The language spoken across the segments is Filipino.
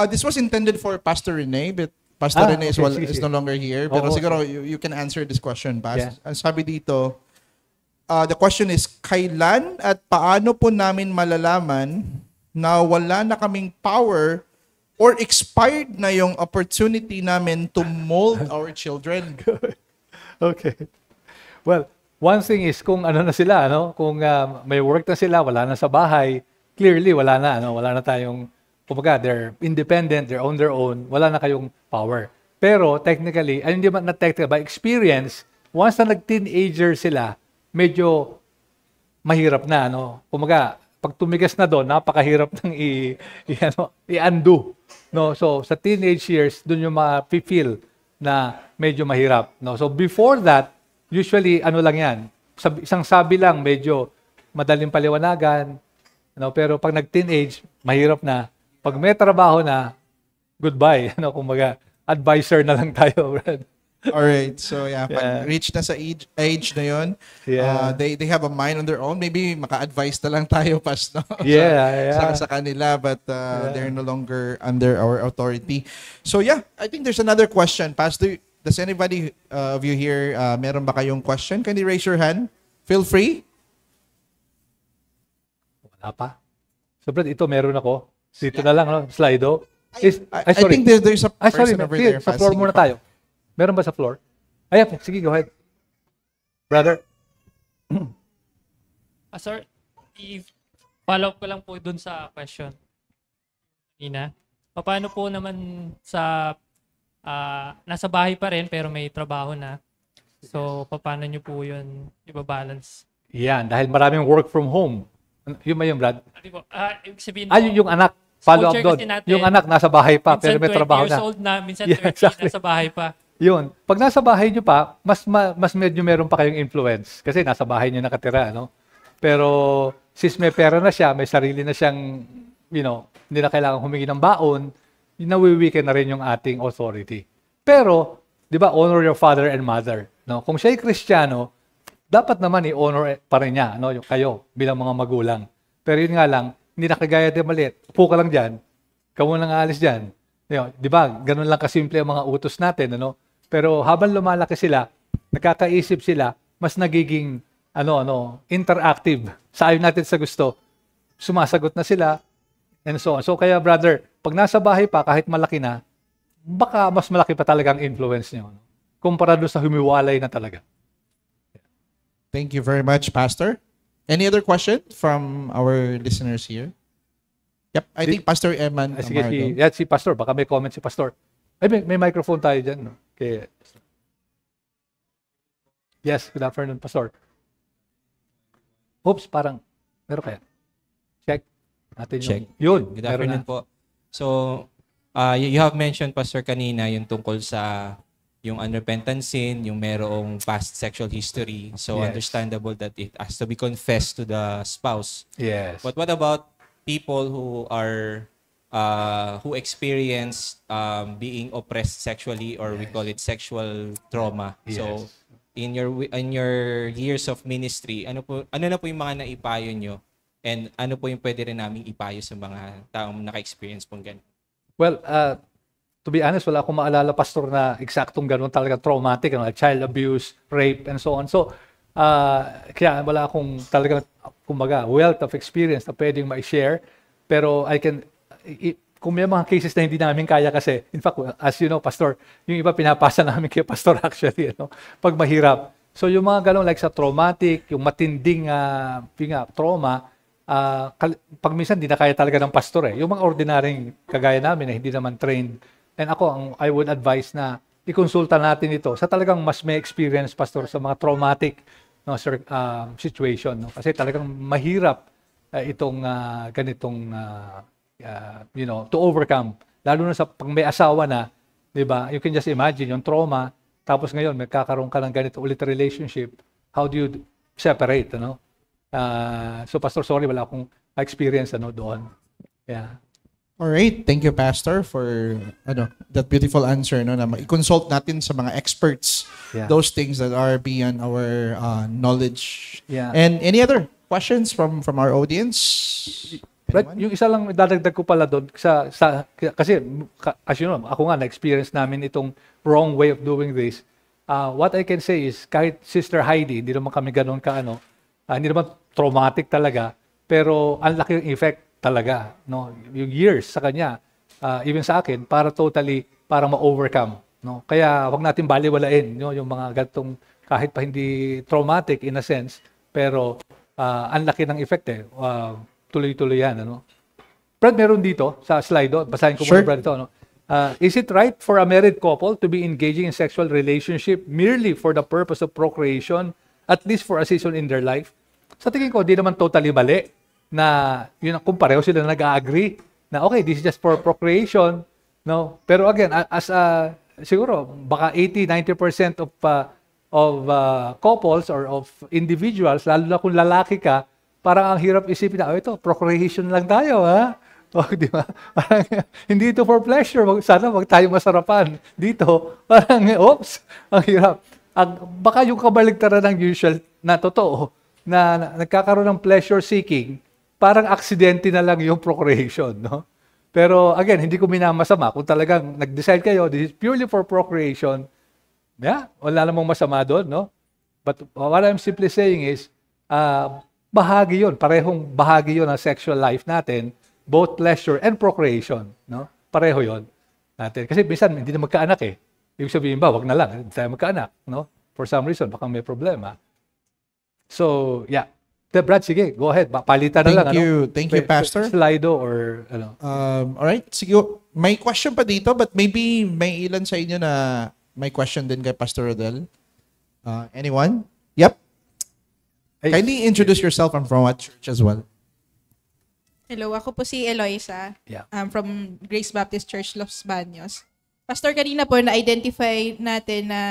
This was intended for Pastor Rene, but Pastor Rene okay, is no longer here. Pero siguro you can answer this question, Pastor. Yeah. Ang sabi dito, the question is, kailan at paano po namin malalaman na wala na kaming power or expired na yung opportunity namin to mold our children? Okay. Well, one thing is kung ano na sila, kung may work na sila, wala na sa bahay, clearly wala na, wala na tayong, kumbaga, they're independent, they're on their own, wala na kayong power. Pero technically, hindi man na technical, by experience, once na nag-teenager sila, medyo mahirap na, Kumbaga, pag tumigas na doon, napakahirap nang i-undo. So, sa teenage years, doon yung ma-feel na medyo mahirap. So, before that, usually, lang yan, isang sabi lang, medyo madaling paliwanagan, pero pag nag-teenage, mahirap na. Pag may trabaho na, goodbye. Kumbaga, advisor na lang tayo, Brad. Alright, so pag reach na sa age na yun, they have a mind on their own. Maybe maka-advise na lang tayo, Pas, sa kanila, but they're no longer under our authority. So I think there's another question. Pastor, does anybody of you here, meron ba kayong question? Can you raise your hand? Feel free. Wala pa. So, Brad, ito meron ako. Dito na lang, Slido. I think there's a person over there. Sa floor muna tayo. Meron ba sa floor? Sige, go ahead. Brother. Sir, i-follow up ko lang po dun sa question. Paano po naman sa nasa bahay pa rin pero may trabaho na? So, paano nyo po yun ibabalance? Yan, dahil maraming work from home. Yun ba yung Brad? Sabihin yung anak. Follow up doon. Yung anak nasa bahay pa pero may trabaho na. Minsan 20 years old na, minsan 30 nasa bahay pa. Yun. Pag nasa bahay nyo pa, mas medyo meron pa kayong influence. Kasi nasa bahay nyo nakatira, Pero, since may pera na siya, may sarili na siyang, hindi na kailangan humingi ng baon, nawiwikin na rin yung ating authority. Pero, di ba, honor your father and mother. Kung siya'y Kristiyano, dapat naman i-honor pa rin niya, yung kayo, bilang mga magulang. Pero yun nga lang, hindi na kagaya din maliit. Upo ka lang dyan, kamu nang aalis dyan. Di ba, ganun lang kasimple ang mga utos natin, Pero habang lumalaki sila, nakakaisip sila, mas nagiging interactive. Sa ayon natin sa gusto, sumasagot na sila, and so on. So kaya brother, pag nasa bahay pa, kahit malaki na, baka mas malaki pa talaga ang influence niyo. Kumpara doon sa humiwalay na talaga. Thank you very much, Pastor. Any other question from our listeners here? Yep, I think Pastor Eman. Sige, si Pastor. Baka may comment si Pastor. May microphone tayo dyan. Okay. Yes, good afternoon, Pastor. Oops, parang, meron kaya? Check. Check. Yun. Good afternoon po. So, you have mentioned, Pastor, kanina, yung tungkol sa yung unrepentant sin, yung merong past sexual history. So, understandable that it has to be confessed to the spouse. Yes. But what about people who are who experience being oppressed sexually, or we call it sexual trauma? So, in your years of ministry, ano na po yung mga naipayo nyo, and ano po yung pwede rin naming ipayo sa mga taong naka-experience pong ganun? Well, to be honest, wala akong maalala, Pastor, na eksaktong ganun talaga traumatic, child abuse, rape, and so on. So, kaya wala akong talagang, kumbaga, wealth of experience na pwedeng ma-share. Pero kung may mga cases na hindi namin kaya kasi, in fact, as you know, Pastor, yung iba pinapasa namin kay Pastor actually, pag mahirap. So, yung mga ganun, like sa traumatic, yung matinding trauma, pag minsan hindi na kaya talaga ng pastor Yung mga ordinaryong kagaya namin na hindi naman trained. And ako, I would advise na ikonsulta natin ito sa talagang mas may experience, Pastor, sa mga traumatic situation. Kasi talagang mahirap itong ganitong, to overcome. Lalo na sa pag may asawa na, di ba? You can just imagine yung trauma, tapos ngayon, magkakaroon ka ng ganito ulit relationship. How do you separate, So, Pastor, sorry, wala akong experience doon. Yeah. All right, thank you, Pastor, for that beautiful answer, na i-consult natin sa mga experts those things that are beyond our knowledge. Yeah. And any other questions from our audience? But yung isa lang dadagdag ko pala doon kasi as you know, ako nga na-experience namin itong wrong way of doing this. What I can say is kahit Sister Heidi, hindi naman kami ganoon hindi naman traumatic talaga, pero ang laki yung effect talaga, no? Yung years sa kanya, even sa akin, para ma-overcome, no? Kaya wag natin baliwalain, no, yung mga ganitong kahit pa hindi traumatic in a sense, pero ang laki ng effect tuloy-tuloy yan, ano? Brad, meron dito sa slide, basahin ko muna, Brad, ito, no? Is it right for a married couple to be engaging in sexual relationship merely for the purpose of procreation, at least for a season in their life? Sa tingin ko, di naman totally mali na yun, kung pareho sila nag-agree na okay, this is just for procreation, no? Pero again, siguro baka 80-90% of couples or of individuals, lalo na kung lalaki ka, parang ang hirap isipin na, ito, procreation lang tayo, ha? O, di ba? Parang, hindi ito for pleasure. Sana wag tayo masarapan. Dito, parang, oops, ang hirap. Baka yung kabaligtaran ng usual na totoo, na nagkakaroon ng pleasure seeking, parang aksidente na lang yung procreation, no? Pero again, hindi ko minamasama. Kung talagang nag-decide kayo, this is purely for procreation, wala namang masama doon, no? But what I'm simply saying is, bahagi yun, parehong bahagi yun ng sexual life natin, both pleasure and procreation, no? Pareho yun natin. Kasi minsan, hindi na magkaanak eh. Ibig sabihin ba, wag na lang, hindi tayo magkaanak, no? For some reason, baka may problema. So, yeah. Brad, sige, go ahead. Palitan na lang. Thank you, Pastor. Slido or ano. Alright, sige. May question pa dito, but maybe may ilan sa inyo na may question din kay Pastor Rodel. Anyone? Yep. Hey. Kindly introduce yourself and from what church as well. Hello, ako po si Eloisa. Yeah. From Grace Baptist Church, Los Baños. Pastor, kanina po na-identify natin na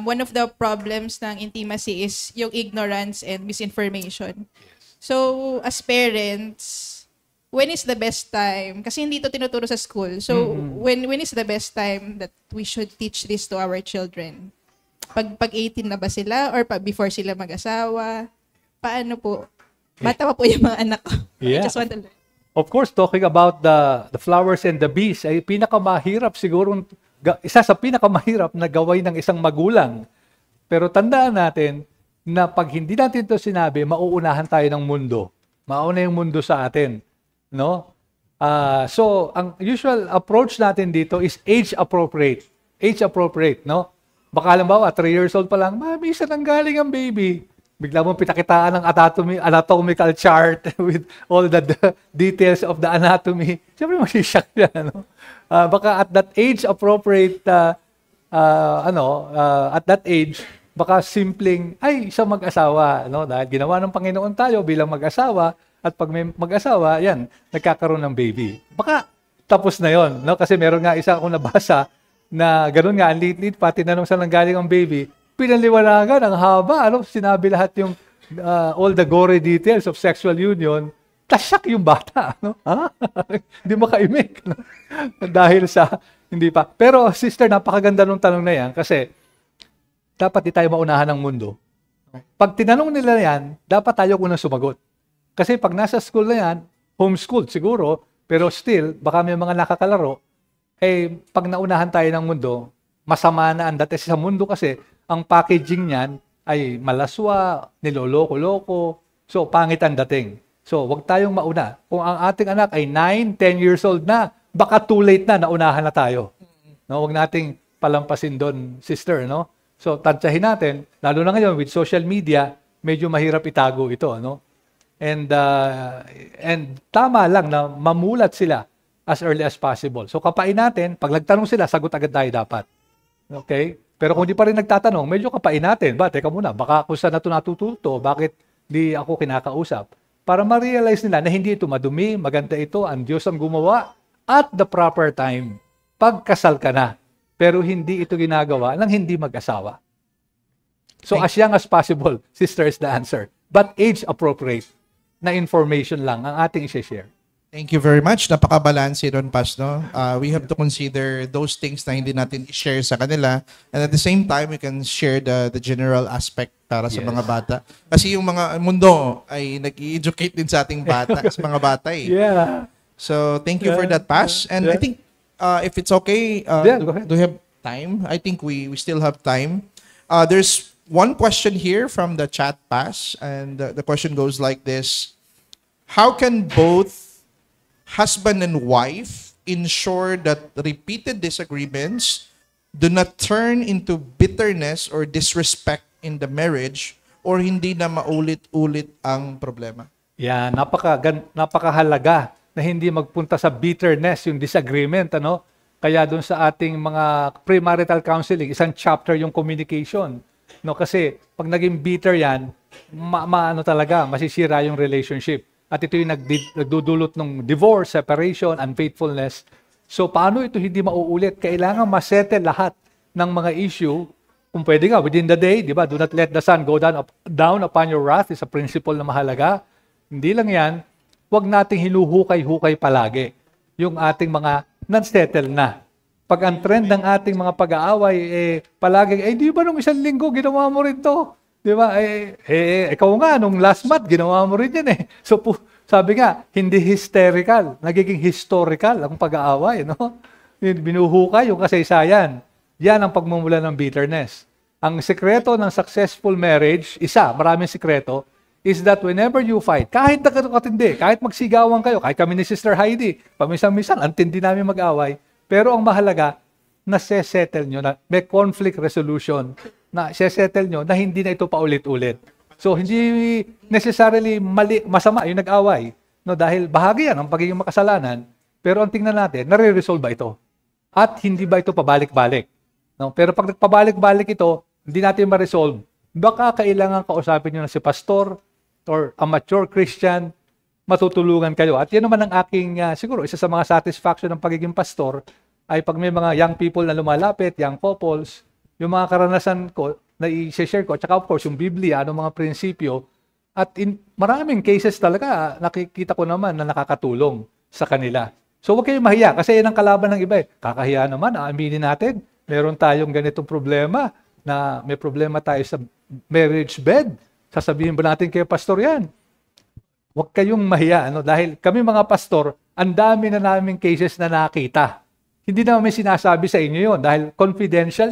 one of the problems ng intimacy is yung ignorance and misinformation. Yes. So, as parents, when is the best time? Kasi hindi ito tinuturo sa school. So, when is the best time that we should teach this to our children? Pag 18 na ba sila or before sila mag-asawa? Paano po? Bata pa po yung mga anak ko. Yeah. I just want to learn. Of course, talking about the flowers and the bees, ay pinakamahirap siguro, isa sa pinakamahirap na gawin ng isang magulang. Pero tandaan natin na pag hindi natin ito sinabi, mauunahan tayo ng mundo. Mauna yung mundo sa atin. No? So, ang usual approach natin dito is age appropriate. Age appropriate, no? Baka halimbawa, 3 years old pa lang, mami, saan ang galing ang baby? Bigla mo pinakitaan ng anatomical chart with all the details of the anatomy. Siyempre, masisyak siya, no? Baka at that age appropriate, at that age, baka simpleng, isang mag-asawa, no? Dahil ginawa ng Panginoon tayo bilang mag-asawa, at pag may mag-asawa, yan, nagkakaroon ng baby. Baka tapos na yon, no? Kasi meron nga isa akong nabasa na gano'n nga, ang liit-liit pa, tinanong saan nang galing ang baby, pinaliwanagan, ang haba, sinabi lahat yung all the gory details of sexual union, tasyak yung bata, no? Hindi makaimik, no? Dahil sa, hindi pa. Pero sister, napakaganda nung tanong na yan, kasi dapat di tayo maunahan ng mundo. Pag tinanong nila yan, dapat tayo unang sumagot. Kasi pag nasa school na yan, homeschooled siguro, pero still, baka may mga nakakalaro, pag naunahan tayo ng mundo, masama na ang dating sa mundo kasi ang packaging niyan ay malaswa, niloloko-loko, so pangit ang dating. So wag tayong mauna. Kung ang ating anak ay 9, 10 years old na, baka too late na, naunahan na tayo. No, wag nating palampasin doon, sister, no? So tantsahin natin, lalo na ngayon with social media, medyo mahirap itago ito, no? And tama lang na mamulat sila as early as possible. So kapain natin, pag nagtanong sila, sagot agad tayo dapat. Okay? Pero kung di pa rin nagtatanong, medyo kapain natin. Teka muna, baka kung saan na ito natututo, bakit di ako kinakausap? Para ma-realize nila na hindi ito madumi, maganda ito, ang Diyos ang gumawa at the proper time. Pagkasal ka na. Pero hindi ito ginagawa ng hindi mag-asawa. So as young as possible, sister, is the answer. But age appropriate na information lang ang ating i-share. Thank you very much. Napaka-balanse doon, Pas, no? We have to consider those things na hindi natin i-share sa kanila. And at the same time, we can share the general aspect para sa mga bata. Kasi yung mga mundo ay nag-i-educate din sa ating bata, sa mga bata eh. Yeah. So, thank you for that, Pas. And I think if it's okay, go ahead. do we have time? I think we still have time. There's one question here from the chat, Pas. And the question goes like this. How can both husband and wife ensure that repeated disagreements do not turn into bitterness or disrespect in the marriage or hindi na maulit-ulit ang problema? Yeah, napakahalaga na hindi magpunta sa bitterness yung disagreement, ano? Kaya doon sa ating mga premarital counseling, isang chapter yung communication, no? Kasi pag naging bitter yan, talaga, masisira yung relationship. At ito yung nagdudulot ng divorce, separation, unfaithfulness. So, paano ito hindi mauulit? Kailangan masettle lahat ng mga issue. Kung pwede nga, within the day, di ba? Do not let the sun go down upon your wrath is a principle na mahalaga. Hindi lang yan, huwag nating hinuhukay-hukay palagi yung ating mga non-settle na. Pag ang trend ng ating mga pag-aaway, palagi, di ba nung isang linggo, ginawa mo rin to? Di ba? Ikaw nga, nung last month, ginawa mo rin yan eh. So, sabi nga, hindi hysterical. Nagiging historical ang pag-aaway, no? Binuhukay yung kasaysayan. Yan ang pagmumula ng bitterness. Ang sekreto ng successful marriage, maraming sekreto, is that whenever you fight, kahit nakatindi, kahit magsigawan kayo, kahit kami ni Sister Heidi, paminsan-minsan, ang tindi namin mag-away, pero ang mahalaga, na-settle nyo, na may conflict resolution, na settle nyo na hindi na ito paulit-ulit. So, hindi necessarily masama yung nag-away. No, dahil bahagi yan ang pagiging makasalanan. Pero ang tingnan natin, nare-resolve ba ito? At hindi ba ito pabalik-balik? No, pero pag nagpabalik-balik ito, hindi natin ma-resolve. Baka kailangan kausapin nyo na si pastor or a mature Christian, matutulungan kayo. At yan naman ang aking, siguro, isa sa mga satisfaction ng pagiging pastor, ay pag may mga young people na lumalapit, young couples, yung mga karanasan ko na i-share ko, at saka of course yung Biblia, anong mga prinsipyo, at in maraming cases talaga, nakikita ko naman na nakakatulong sa kanila. So huwag kayong mahiya, kasi yan ang kalaban ng iba. Kakahiya naman, aaminin natin, meron tayong ganitong problema, na may problema tayo sa marriage bed. Sasabihin ba natin kay pastor yan? Huwag kayong mahiya, dahil kami mga pastor, ang dami na naming cases na nakita. Hindi namin sinasabi sa inyo yun, dahil confidential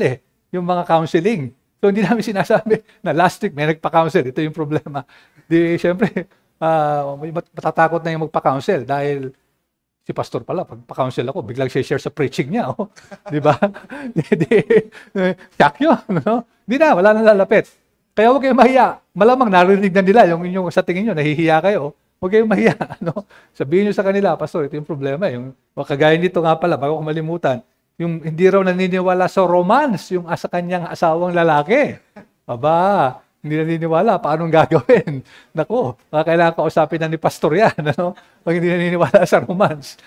yung mga counseling. So, hindi namin sinasabi na last week may nagpa-counsel. Ito yung problema. Di, syempre, matatakot na yung magpa-counsel dahil si pastor pala, pag pa-counsel ako, biglang share sa preaching niya. Oh. Di ba? Shock yun. No? Di na, wala nang lalapit. Kaya huwag kayong mahiya. Malamang narinig na nila yung inyong sa tingin nyo, nahihiya kayo. Huwag kayong mahiya. Sabihin nyo sa kanila, pastor, ito yung problema. Yung kagaya nito nga pala, bago ko malimutan, yung hindi raw naniniwala sa romance yung sa kanyang asawang lalaki. Aba, hindi naniniwala, paano gagawin? Naku, kailangan kausapin na ni pastor yan, pag hindi naniniwala sa romance.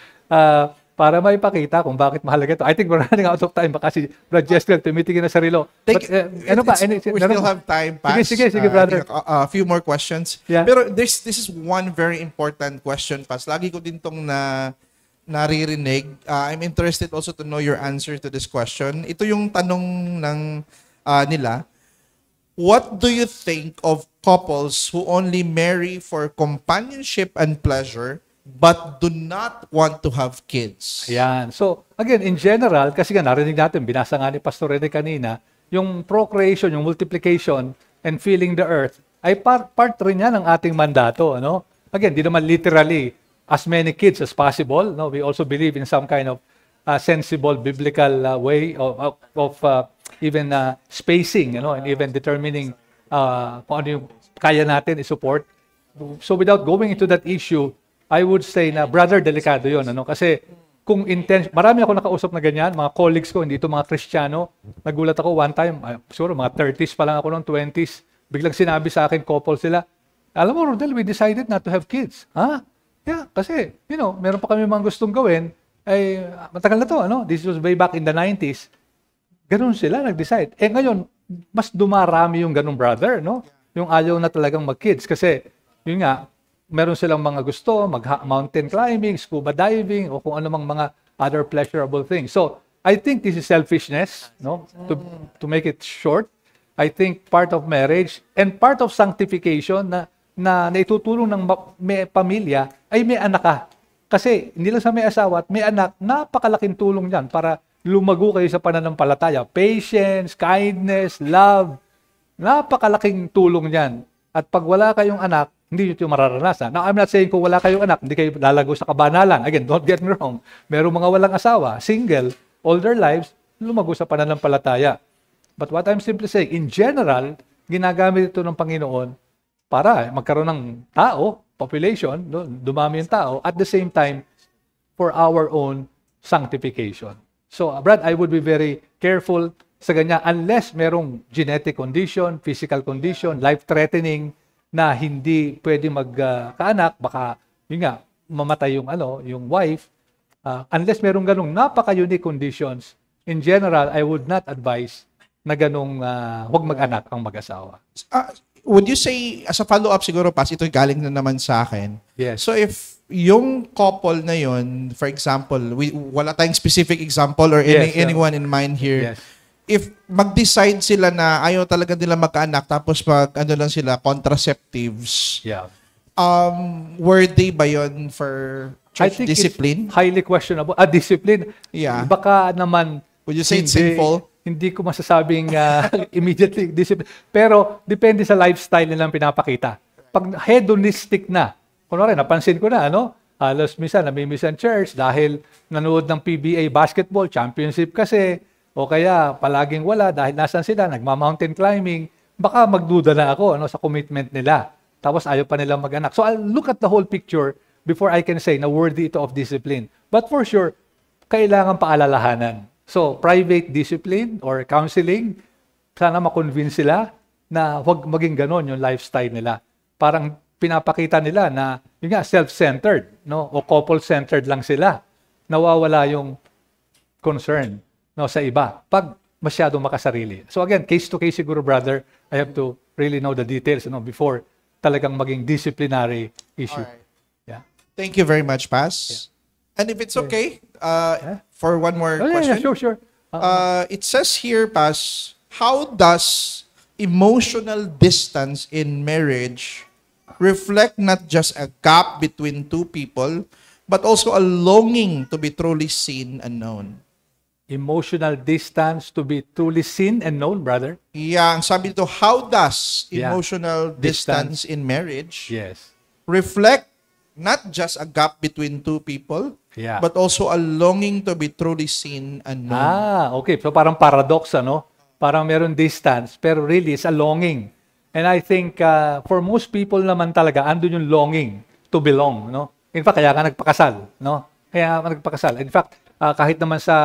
Para maipakita kung bakit mahalaga ito. I think we're running out of time. Baka si Brad Jessica tumitingin na sa relo. We still have time, Pas. Sige, brother. A few more questions. Yeah. Pero this is one very important question, Pas. Lagi ko din tong naririnig. I'm interested also to know your answer to this question. Ito yung tanong ng nila. What do you think of couples who only marry for companionship and pleasure but do not want to have kids? Ayan. So, again, in general, kasi nga narinig natin, binasa nga ni Pastor Rene kanina, yung procreation, yung multiplication, and filling the earth, ay part rin yan ng ating mandato. Again, di naman literally as many kids as possible. We also believe in some kind of sensible biblical way of even spacing, and even determining kung ano yung kaya natin i-support. So without going into that issue, I would say na brother, delikado yun. Kasi kung marami ako nakausap na ganyan, mga colleagues ko, hindi ito mga Kristiyano. Nagulat ako one time, siguro mga 30s pa lang ako noong 20s, biglang sinabi sa akin, couple sila, alam mo, Rodel, we decided not to have kids. Yeah, kasi, meron pa kami mga gustong gawin, ay matagal na to, This was way back in the 90s. Ganun sila, nag-decide. Ngayon, mas dumarami yung ganung brother, Yung ayaw na talagang mag-kids. Kasi, yun nga, meron silang mga gusto, mountain climbing, scuba diving, o kung anumang mga other pleasurable things. So, I think this is selfishness, no? To make it short, I think part of marriage and part of sanctification na naitutulong ng may pamilya ay may anak ka. Kasi hindi lang sa may asawa at may anak, napakalaking tulong yan para lumago kayo sa pananampalataya. Patience, kindness, love, napakalaking tulong yan. At pag wala kayong anak, hindi nyo ito mararanasan. Now, I'm not saying kung wala kayong anak, hindi kayo lalago sa kabanalan. Again, don't get me wrong. Merong mga walang asawa, single, all their lives, lumago sa pananampalataya. But what I'm simply saying, in general, ginagamit ito ng Panginoon para magkaroon ng tao, population, dumami yung tao, at the same time, for our own sanctification. So, Brad, I would be very careful sa ganyan unless merong genetic condition, physical condition, life-threatening na hindi pwede magkaanak, baka yun nga, mamatay yung wife. Unless merong ganong napaka-unique conditions, in general, I would not advise na ganong huwag mag-anak ang mag-asawa. Would you say, as a follow-up siguro, Pas, ito galing na naman sa akin. Yes. So if yung couple na yun, for example, wala tayong specific example or anyone in mind here, if mag-decide sila na ayaw talaga nila magkaanak tapos lang sila, contraceptives, worthy ba yun for church discipline? Highly questionable. Discipline? Yeah. Baka naman, would you say it's sinful? Hindi ko masasabing immediately discipline. Pero depende sa lifestyle nilang pinapakita. Pag hedonistic na, kunwari, napansin ko na, halos minsan namimisan church dahil nanood ng PBA basketball championship kasi, o kaya palaging wala dahil nasan sila, nagma-mountain climbing, baka magduda na ako sa commitment nila. Tapos ayaw pa nilang mag-anak. So I'll look at the whole picture before I can say na worthy ito of discipline. But for sure, kailangan paalalahanan. So, private discipline or counseling, sana ma-convince sila na huwag maging ganon yung lifestyle nila. Parang pinapakita nila na yun nga, self-centered, o couple-centered lang sila. Nawawala yung concern sa iba pag masyadong makasarili. So again, case-to-case siguro, brother, I have to really know the details before talagang maging disciplinary issue. Alright. Yeah. Thank you very much, Pas. Yeah. And if it's okay, for one more question. Yeah, sure. It says here, Pas, how does emotional distance in marriage reflect not just a gap between two people, but also a longing to be truly seen and known? Emotional distance to be truly seen and known, brother? Yeah, ang sabi dito, how does emotional distance in marriage reflect not just a gap between two people, but also a longing to be truly seen and known? Okay. So parang paradox, Parang meron distance, pero really it's a longing. And I think for most people naman talaga, andun yung longing to belong, In fact, kaya ka nagpakasal, Kaya ka nagpakasal. In fact, kahit naman sa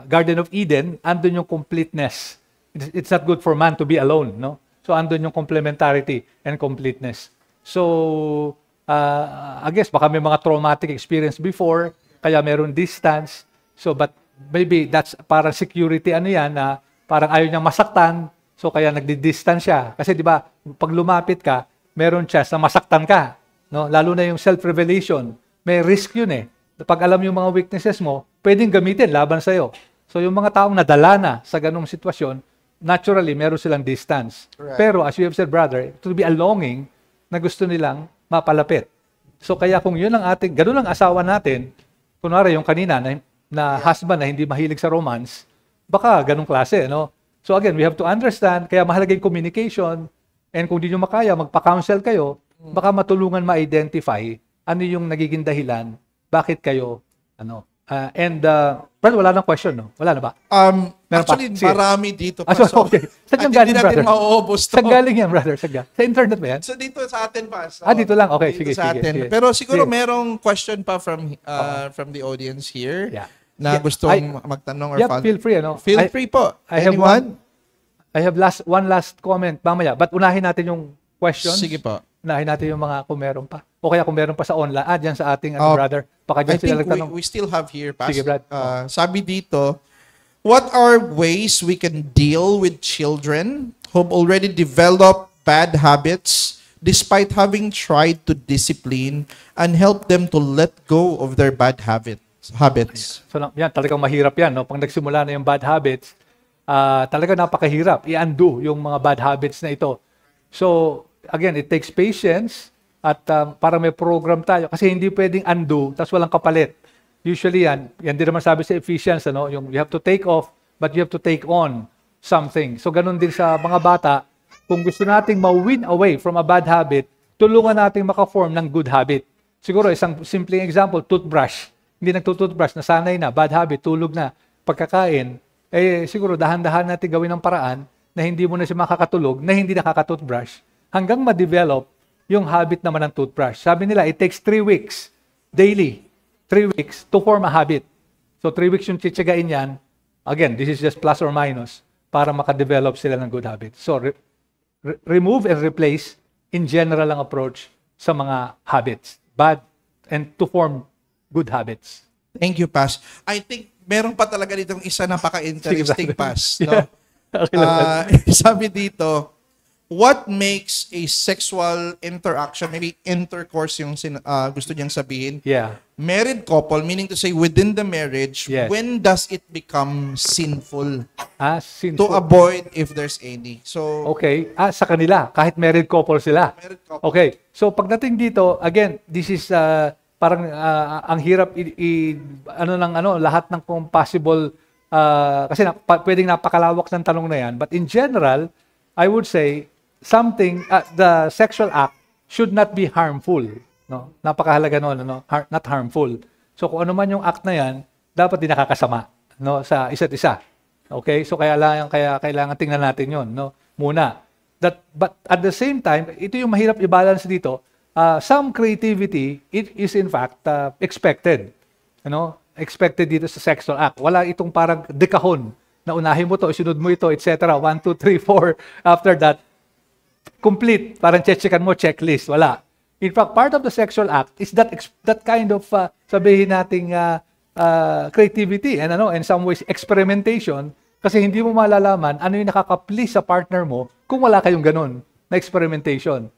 Garden of Eden, andun yung completeness. It's not good for man to be alone, So andun yung complementarity and completeness. So, I guess baka may mga traumatic experience before, kaya meron distance. So, but maybe that's parang security na parang ayaw niyang masaktan, so kaya nagdi-distance siya. Kasi di ba, pag lumapit ka, meron chance na masaktan ka. Lalo na yung self-revelation. May risk yun Pag alam yung mga weaknesses mo, pwedeng gamitin laban sa'yo. So yung mga taong nadala na sa ganung sitwasyon, naturally, meron silang distance. Right. Pero as you have said, brother, to be a longing na gusto nilang mapalapit. So kaya kung yun ang ganun ang asawa natin, kunwari yung kanina na husband na hindi mahilig sa romance, baka ganung klase, So again, we have to understand, kaya mahalaga yung communication, and kung di nyo makaya, magpa-counsel kayo, baka matulungan ma-identify ano yung nagiging dahilan, bakit kayo, Brad, wala nang question, Wala na ba? Actually, marami dito pa. Okay. Saan galing, brother? Hindi natin mauubos to. Saan galing yan, brother? Sa internet ba yan? So, dito sa atin pa. Dito lang. Okay, dito sige. Pero siguro merong question pa from the audience here na gustong magtanong or follow. Feel free, Feel free po. Anyone? I have one last comment mamaya. But unahin natin yung questions. Sige po. Unahin natin yung mga kung meron pa. O kaya kung meron pa sa online. Dyan sa ating brother. Baka dyan sila nagtanong. We still have here, Pas. Sige, Brad. Sabi dito, what are ways we can deal with children who've already developed bad habits despite having tried to discipline and help them to let go of their bad habits. So yan, talagang mahirap yan. No? Pag nagsimula na yung bad habits, talaga napakahirap i-undo yung mga bad habits na ito. So, again, it takes patience at para may program tayo. Kasi hindi pwedeng undo, tapos walang kapalit. Usually yan din naman sabi sa Ephesians, ano? Yung you have to take off, but you have to take on something. So, ganun din sa mga bata. Kung gusto nating ma-win away from a bad habit, tulungan nating maka-form ng good habit. Siguro, isang simpleng example, toothbrush. Hindi nagtutoothbrush, nasanay na, bad habit, tulog na, pagkakain, siguro dahan-dahan natin gawin ng paraan na hindi mo na siya makakatulog, na hindi nakaka-toothbrush, hanggang ma-develop yung habit naman ng toothbrush. Sabi nila, it takes 3 weeks, daily, 3 weeks to form a habit. So 3 weeks yung titsagain yan. Again, this is just plus or minus para makadevelop sila ng good habit. So remove and replace in general ang approach sa mga habits. Bad and to form good habits. Thank you, Pas. I think meron pa talaga ditong isa napaka-interesting, Pas. No? Sabi dito, what makes a sexual interaction, maybe intercourse yung gusto niyang sabihin, married couple, meaning to say within the marriage, when does it become sinful? Sinful. To avoid if there's any. So, okay. Sa kanila, kahit married couple sila. Married couple. Okay. So, pagdating dito, again, this is parang ang hirap lahat ng possible kasi pwedeng napakalawak ng tanong na yan. But in general, I would say the sexual act should not be harmful. No? Napakahalaga nun, not harmful. So kung ano man yung act na yan, dapat din nakakasama, no, sa isa't isa. Okay? So kaya kailangan tingnan natin yon, no? Muna. But at the same time, ito yung mahirap i-balance dito. Some creativity, it is in fact expected. Expected dito sa sexual act. Wala itong parang dekahon na unahin mo to, isunod mo ito, etc. 1, 2, 3, 4. After that, complete. Parang checkan mo, checklist. Wala. In fact, part of the sexual act is that kind of, sabihin nating creativity and in some ways, experimentation. Kasi hindi mo malalaman ano yung nakaka-please sa partner mo kung wala kayong ganun na experimentation.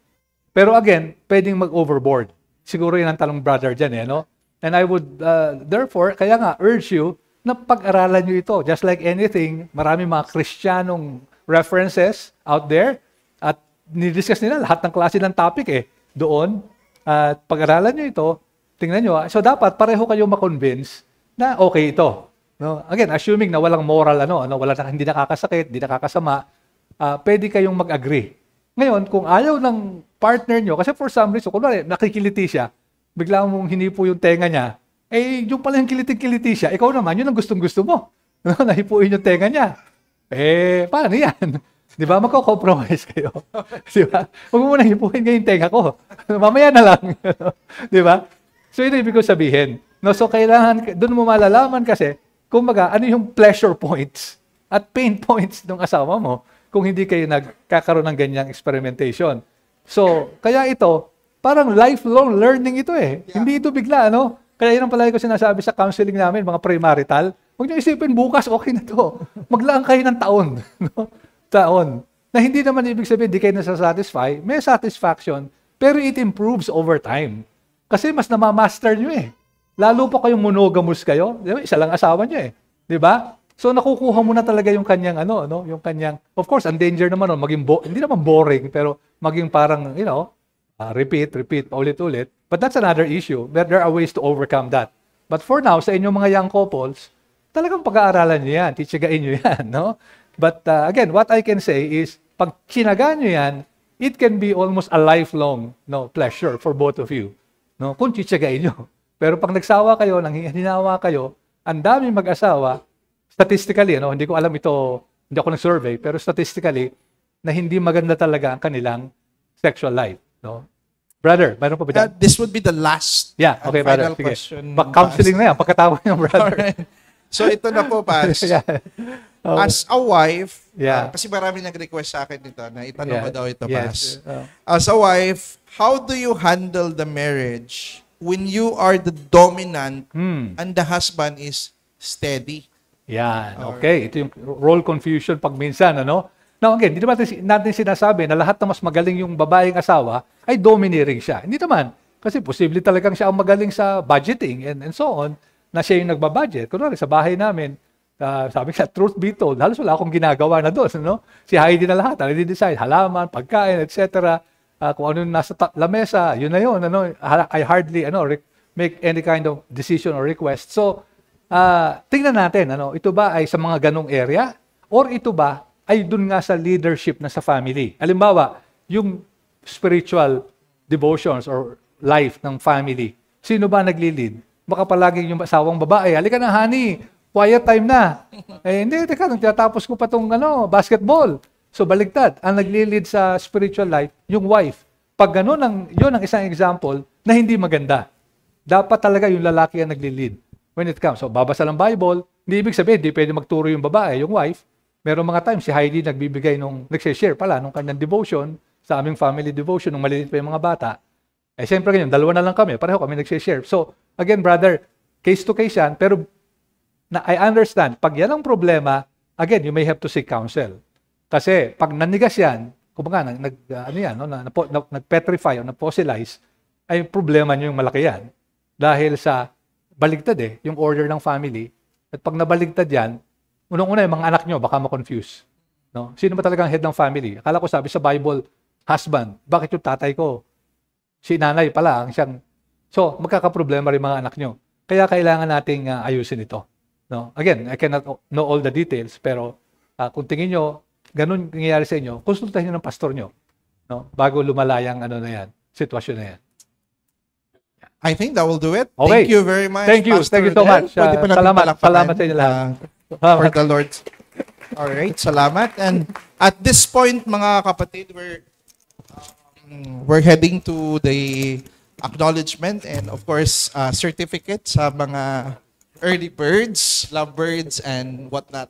Pero again, pwedeng mag-overboard. Siguro yun ang talong brother dyan, no? And I would, therefore, kaya nga, urge you na pag-aralan nyo ito. Just like anything, marami mga Kristiyanong references out there at nidiscuss nila lahat ng klase ng topic doon. At pag-aralan nyo ito, tingnan nyo. So dapat pareho kayo ma-convince na okay ito. No? Again, assuming na walang moral, hindi nakakasakit, hindi nakakasama, pwede kayong mag-agree. Ngayon, kung ayaw ng partner nyo, kasi for some reason, kunwari, nakikiliti siya, bigla mong hinipo yung tenga niya, yung pala yung kiliting-kiliti siya, ikaw naman, yun ang gustong-gusto mo. Nahipuin yung tenga niya. Paano yan? Di ba? Magko-compromise kayo. Di ba? Huwag mo muna hipuin yung tenga ko. Mamaya na lang. Di ba? So, ito ibig ko sabihin. No? So, kailangan, doon mo malalaman kasi, kumbaga, ano yung pleasure points at pain points ng asawa mo kung hindi kayo nagkakaroon ng ganyang experimentation. So, kaya ito, parang lifelong learning ito Hindi ito bigla, Kaya yun ang palagi ko sinasabi sa counseling namin, mga premarital, huwag niyo isipin bukas, okay na to. Maglaan kayo ng taon. Taon. Na hindi naman ibig sabihin, di kayo nasa-satisfy. May satisfaction, pero it improves over time. Kasi mas namamaster nyo Lalo pa kayong monogamous kayo. Diba? Isa lang asawa nyo Di ba? So nakukuha mo na talaga yung kanyang yung kanyang, of course, ang danger naman maging hindi naman boring, pero maging parang, repeat, paulit-ulit. But that's another issue. There are ways to overcome that. But for now, sa inyong mga young couples, talagang pag-aaralan nyo yan, titsagain nyo yan, But again, what I can say is, pag sinaga nyo yan, it can be almost a lifelong pleasure for both of you. Kung titsagain nyo. Pero pag nagsawa kayo, nanghihinawa kayo, ang daming mag-asawa, statistically, hindi ko alam ito, hindi ako nag-survey, pero statistically, na hindi maganda talaga ang kanilang sexual life. Brother, mayroon pa ba dyan? This would be the last okay, brother. final question. Counseling na yan, pagkatawa ng brother. Alright. So ito na po, Pas. As a wife, kasi marami nag-request sa akin nito na itanong ko daw ito, Pas. As a wife, how do you handle the marriage when you are the dominant and the husband is steady? Yan, okay. Ito yung role confusion pag minsan, Now again, hindi naman natin sinasabi na lahat na mas magaling yung babaeng asawa ay domineering siya. Hindi naman. Kasi posible talagang siya ang magaling sa budgeting and so on, na siya yung nagbabudget. Kunwari sa bahay namin, sabi nga, truth be told, halos wala akong ginagawa na doon. No? Si Heidi na lahat, ang decide, halaman, pagkain, etc. Kung ano yung nasa lamesa, yun na yun. Ano? I hardly make any kind of decision or request. So, tingnan natin, ito ba ay sa mga ganong area? Or ito ba ay dun nga sa leadership na sa family? Halimbawa, yung spiritual devotions or life ng family. Sino ba nagli-lead? Baka palaging yung asawang babae, halika na honey, quiet time na. Hindi, teka, tinatapos ko pa itong basketball. So baligtad, ang nagli-lead sa spiritual life, yung wife. Pag gano'n, yun ang isang example na hindi maganda. Dapat talaga yung lalaki ang nagli-lead when it comes. So babasa ng Bible, hindi ibig sabihin, hindi pwede magturo yung babae, yung wife. Meron mga times, si Heidi nag-share pala nung kanyang devotion, sa aming family devotion, nung maliit pa yung mga bata. Siyempre ganyan, dalawa na lang kami, pareho kami nag-share. So, again, brother, case to case yan, pero I understand, pag yan ang problema, again, you may have to seek counsel. Kasi, pag nanigas yan, kumbaga, nag-petrify o nag-fossilize, ay problema nyo yung malaki yan. Dahil sa baligtad yung order ng family, at pag nabaligtad yan, unang-una, yung mga anak nyo, baka ma-confuse. No? Sino ba talagang head ng family? Akala ko sabi sa Bible, husband. Bakit yung tatay ko? Si nanay pala ang siyang... So, magkakaproblema rin mga anak nyo. Kaya kailangan nating ayusin ito. No? Again, I cannot know all the details, pero kung tingin nyo, ganun nangyayari sa inyo, konsultahin nyo ng pastor nyo. No? Bago lumalayang sitwasyon na yan. I think that will do it. Okay. Thank you very much, Thank you. Pastor Thank you so much. Salamat sa inyo lahat. For the Lord. All right, salamat. And at this point, mga kapatid, we're heading to the acknowledgement and of course, certificate sa mga early birds, lovebirds, and whatnot.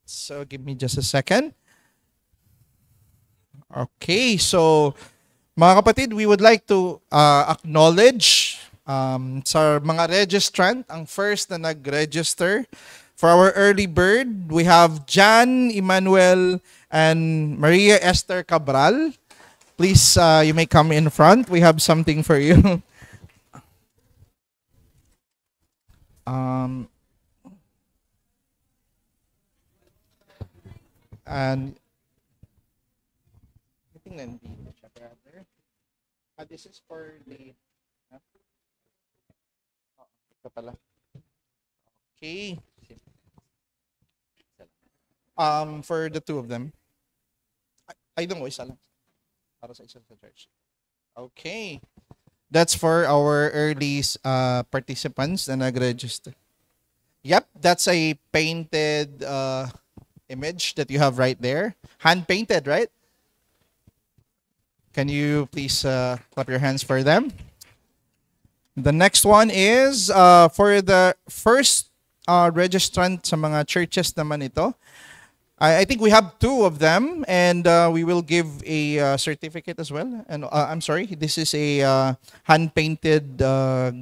So give me just a second. Okay, so mga kapatid, we would like to acknowledge sa mga registrant, ang first na nag-register. For our early bird, we have Jan Emmanuel and Maria Esther Cabral. Please, you may come in front. We have something for you. And I think nandito siya, brother. This is for the... ito pala. Okay. For the two of them. I don't know, isa lang. Para sa isa sa church. Okay. That's for our early participants na nag-register. Yep, that's a painted image that you have right there. Hand-painted, right? Can you please clap your hands for them? The next one is for the first registrant sa mga churches naman ito. I think we have two of them, and we will give a certificate as well. And I'm sorry, this is a hand-painted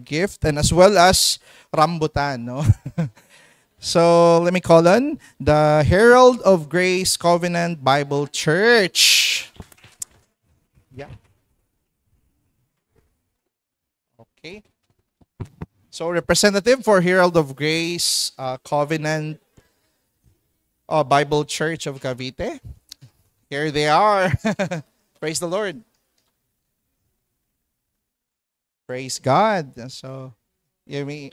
gift, and as well as rambutan. No? So let me call on the Herald of Grace Covenant Bible Church. Yeah. Okay. So representative for Herald of Grace Covenant Bible Church of Cavite. Here they are. Praise the Lord. Praise God. So, you may...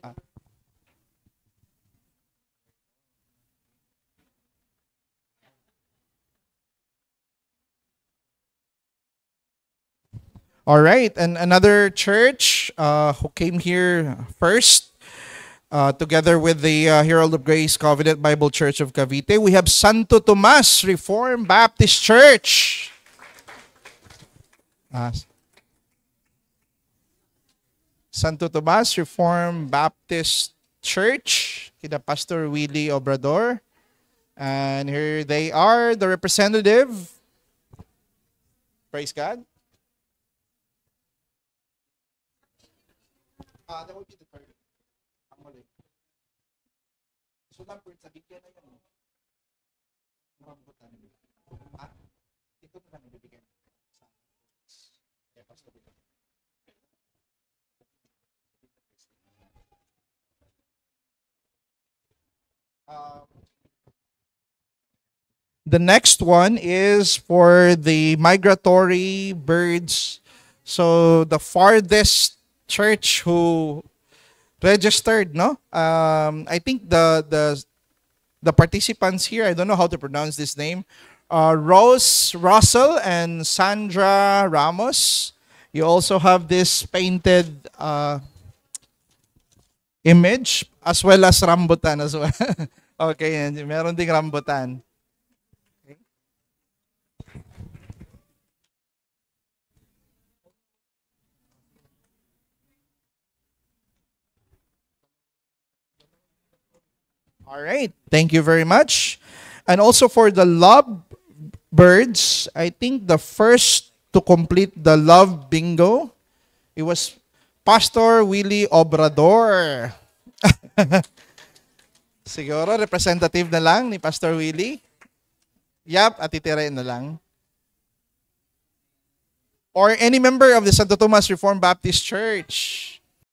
All right, and another church who came here first, together with the Herald of Grace Covenant Bible Church of Cavite, we have Santo Tomas Reformed Baptist Church. Santo Tomas Reformed Baptist Church, kina Pastor Willie Obrador. And here they are, the representative. Praise God. That would be the third. So number sa bigyan na yun. The next one is for the migratory birds. So the farthest church who registered, no? I think the participants here, I don't know how to pronounce this name, Rose Russell and Sandra Ramos. You also have this painted image as well as rambutan as well. Okay, and meron ding rambutan. All right. Thank you very much. And also for the love birds, I think the first to complete the love bingo, it was Pastor Willie Obrador. Siguro representative na lang ni Pastor Willie. Yap, at titirain na lang. Or any member of the Santo Tomas Reformed Baptist Church.